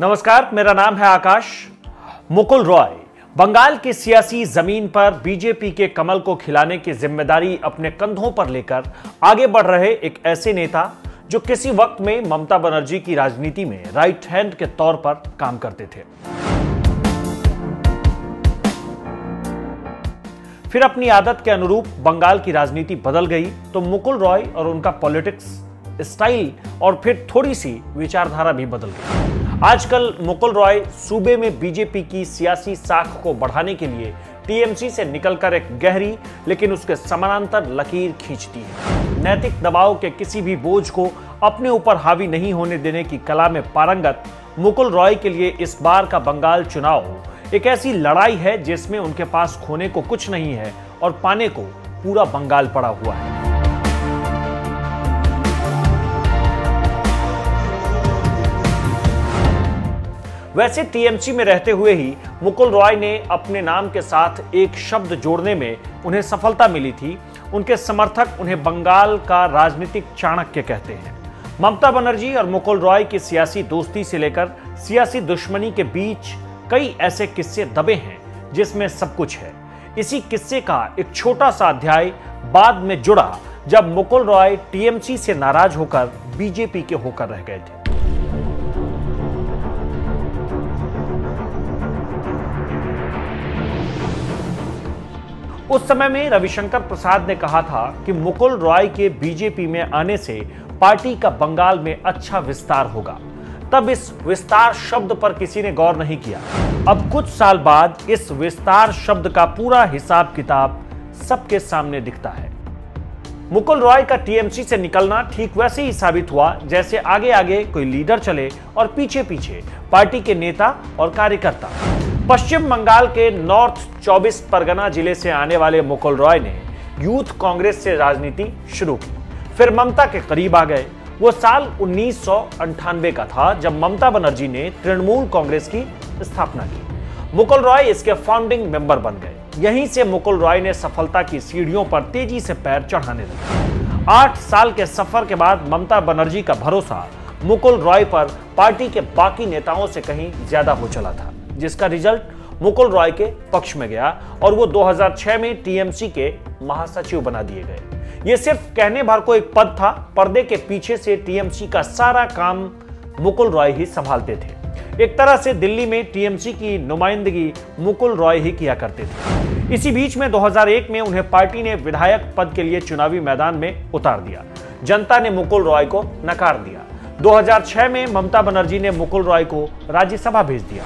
नमस्कार, मेरा नाम है आकाश। मुकुल रॉय बंगाल की सियासी जमीन पर बीजेपी के कमल को खिलाने की जिम्मेदारी अपने कंधों पर लेकर आगे बढ़ रहे एक ऐसे नेता जो किसी वक्त में ममता बनर्जी की राजनीति में राइट हैंड के तौर पर काम करते थे। फिर अपनी आदत के अनुरूप बंगाल की राजनीति बदल गई तो मुकुल रॉय और उनका पॉलिटिक्स स्टाइल और फिर थोड़ी सी विचारधारा भी बदल गई। आजकल मुकुल रॉय सूबे में बीजेपी की सियासी साख को बढ़ाने के लिए टीएमसी से निकलकर एक गहरी लेकिन उसके समानांतर लकीर खींचती है। नैतिक दबाव के किसी भी बोझ को अपने ऊपर हावी नहीं होने देने की कला में पारंगत मुकुल रॉय के लिए इस बार का बंगाल चुनाव एक ऐसी लड़ाई है जिसमें उनके पास खोने को कुछ नहीं है और पाने को पूरा बंगाल पड़ा हुआ है। वैसे टीएमसी में रहते हुए ही मुकुल रॉय ने अपने नाम के साथ एक शब्द जोड़ने में उन्हें सफलता मिली थी। उनके समर्थक उन्हें बंगाल का राजनीतिक चाणक्य कहते हैं। ममता बनर्जी और मुकुल रॉय की सियासी दोस्ती से लेकर सियासी दुश्मनी के बीच कई ऐसे किस्से दबे हैं जिसमें सब कुछ है। इसी किस्से का एक छोटा सा अध्याय बाद में जुड़ा जब मुकुल रॉय टीएमसी से नाराज होकर बीजेपी के होकर रह गए थे। उस समय में रविशंकर प्रसाद ने कहा था कि मुकुल रॉय के बीजेपी में आने से पार्टी का बंगाल में अच्छा विस्तार होगा। तब इस विस्तार शब्द पर किसी ने गौर नहीं किया। अब कुछ साल बाद इस विस्तार शब्द का पूरा हिसाब किताब सबके सामने दिखता है। मुकुल रॉय का टीएमसी से निकलना ठीक वैसे ही साबित हुआ जैसे आगे आगे कोई लीडर चले और पीछे पीछे पार्टी के नेता और कार्यकर्ता। पश्चिम बंगाल के नॉर्थ 24 परगना जिले से आने वाले मुकुल रॉय ने यूथ कांग्रेस से राजनीति शुरू की, फिर ममता के करीब आ गए। वो साल 1998 का था जब ममता बनर्जी ने तृणमूल कांग्रेस की स्थापना की। मुकुल रॉय इसके फाउंडिंग मेंबर बन गए। यहीं से मुकुल रॉय ने सफलता की सीढ़ियों पर तेजी से पैर चढ़ाने लगे। 8 साल के सफर के बाद ममता बनर्जी का भरोसा मुकुल रॉय पर पार्टी के बाकी नेताओं से कहीं ज्यादा हो चला था, जिसका रिजल्ट मुकुल रॉय के पक्ष में गया और वो 2006 में टीएमसी के महासचिव बना दिए गए। ये सिर्फ कहने भर को एक पद था, पर्दे के पीछे से टीएमसी का सारा काम मुकुल रॉय ही संभालते थे। एक तरह से दिल्ली में टीएमसी की नुमाइंदगी मुकुल रॉय ही किया करते थे। इसी बीच में 2001 में उन्हें पार्टी ने विधायक पद के लिए चुनावी मैदान में उतार दिया। जनता ने मुकुल रॉय को नकार दिया। 2006 में ममता बनर्जी ने मुकुल रॉय को राज्यसभा भेज दिया।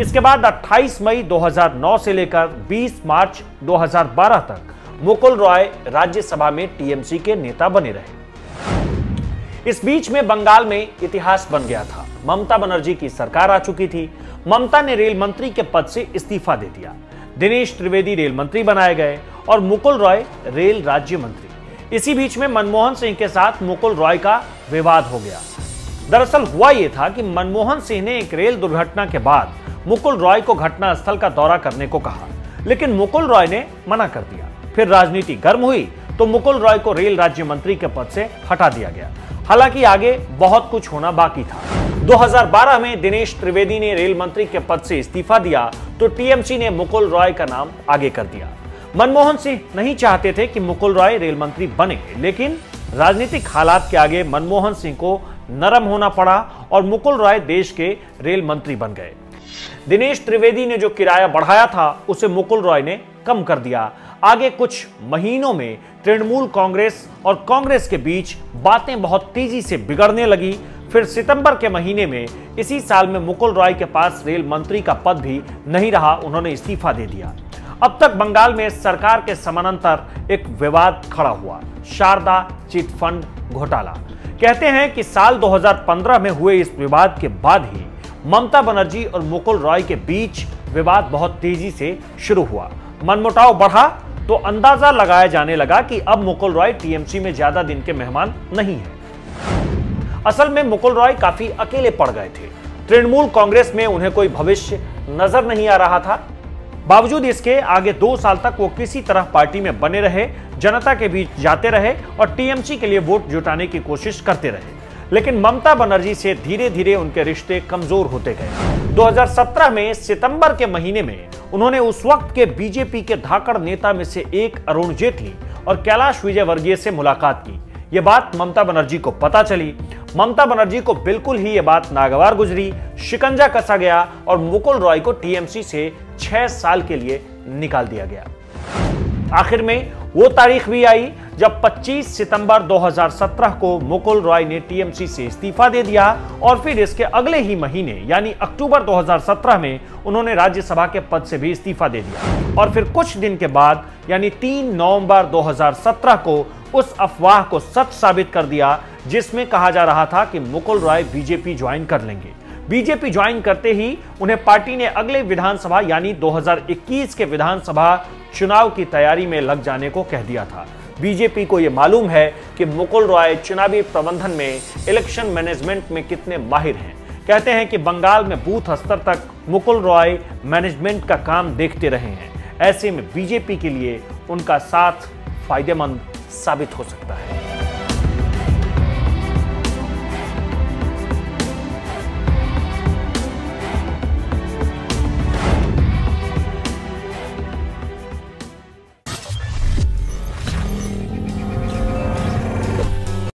इसके बाद 28 मई 2009 से लेकर 20 मार्च 2012 तक मुकुल रॉय राज्यसभा में टीएमसी के नेता बने रहे। इस बीच में बंगाल में इतिहास बन गया था। ममता बनर्जी की सरकार आ चुकी थी। ममता ने रेल मंत्री के पद से इस्तीफा दे दिया। दिनेश त्रिवेदी रेल मंत्री बनाए गए और मुकुल रॉय रेल राज्य मंत्री। इसी बीच में मनमोहन सिंह के साथ मुकुल रॉय का विवाद हो गया। दरअसल हुआ यह था कि मनमोहन सिंह ने एक रेल दुर्घटना के बाद मुकुल रॉय को घटनास्थल का दौरा करने को कहा, लेकिन मुकुल रॉय ने मना कर दिया। फिर राजनीति गर्म हुई तो मुकुल रॉय को रेल राज्य मंत्री के पद से हटा दिया गया। हालांकि आगे बहुत कुछ होना बाकी था। 2012 में दिनेश त्रिवेदी ने रेल मंत्री के पद से इस्तीफा दिया तो टीएमसी ने मुकुल रॉय का नाम आगे कर दिया। मनमोहन सिंह नहीं चाहते थे कि मुकुल रॉय रेल मंत्री बने, लेकिन राजनीतिक हालात के आगे मनमोहन सिंह को नरम होना पड़ा और मुकुल रॉय देश के रेल मंत्री बन गए। दिनेश त्रिवेदी ने जो किराया बढ़ाया था उसे मुकुल रॉय ने कम कर दिया। आगे कुछ महीनों में तृणमूल कांग्रेस और कांग्रेस के बीच बातें बहुत तेजी से बिगड़ने लगी। फिर सितंबर के महीने में इसी साल में मुकुल रॉय के पास रेल मंत्री का पद भी नहीं रहा, उन्होंने इस्तीफा दे दिया। अब तक बंगाल में सरकार के समानांतर एक विवाद खड़ा हुआ, शारदा चिट फंड घोटाला। कहते हैं कि साल 2015 में हुए इस विवाद के बाद ही ममता बनर्जी और मुकुल रॉय के बीच विवाद बहुत तेजी से शुरू हुआ। मनमुटाव बढ़ा तो अंदाजा लगाया जाने लगा कि अब मुकुल रॉय टीएमसी में ज्यादा दिन के मेहमान नहीं है। असल में मुकुल रॉय काफी अकेले पड़ गए थे। तृणमूल कांग्रेस में उन्हें कोई भविष्य नजर नहीं आ रहा था। बावजूद इसके आगे 2 साल तक वो किसी तरह पार्टी में बने रहे, जनता के बीच जाते रहे और टीएमसी के लिए वोट जुटाने की कोशिश करते रहे। लेकिन ममता बनर्जी से धीरे धीरे उनके रिश्ते कमजोर होते गए। 2017 में सितंबर के महीने में उन्होंने उस वक्त के बीजेपी के धाकड़ नेता में से एक अरुण जेटली और कैलाश विजयवर्गीय से मुलाकात की। यह बात ममता बनर्जी को पता चली। ममता बनर्जी को बिल्कुल ही यह बात नागवार गुजरी, शिकंजा कसा गया और मुकुल रॉय को टीएमसी से 6 साल के लिए निकाल दिया गया। आखिर में वो तारीख भी आई जब 25 सितंबर 2017 को मुकुल रॉय ने टीएमसी से इस्तीफा दे दिया और फिर इसके अगले ही महीने यानी अक्टूबर 2017 में उन्होंने राज्यसभा के पद से भी इस्तीफा दे दिया। और फिर कुछ दिन के बाद यानी 3 नवंबर 2017 को उस अफवाह को सच साबित कर दिया जिसमें कहा जा रहा था कि मुकुल रॉय बीजेपी ज्वाइन कर लेंगे। बीजेपी ज्वाइन करते ही उन्हें पार्टी ने अगले विधानसभा यानी 2021 के विधानसभा चुनाव की तैयारी में लग जाने को कह दिया था। बीजेपी को यह मालूम है कि मुकुल रॉय चुनावी प्रबंधन में, इलेक्शन मैनेजमेंट में कितने माहिर हैं। कहते हैं कि बंगाल में बूथ स्तर तक मुकुल रॉय मैनेजमेंट का काम देखते रहे हैं। ऐसे में बीजेपी के लिए उनका साथ फायदेमंद साबित हो सकता है।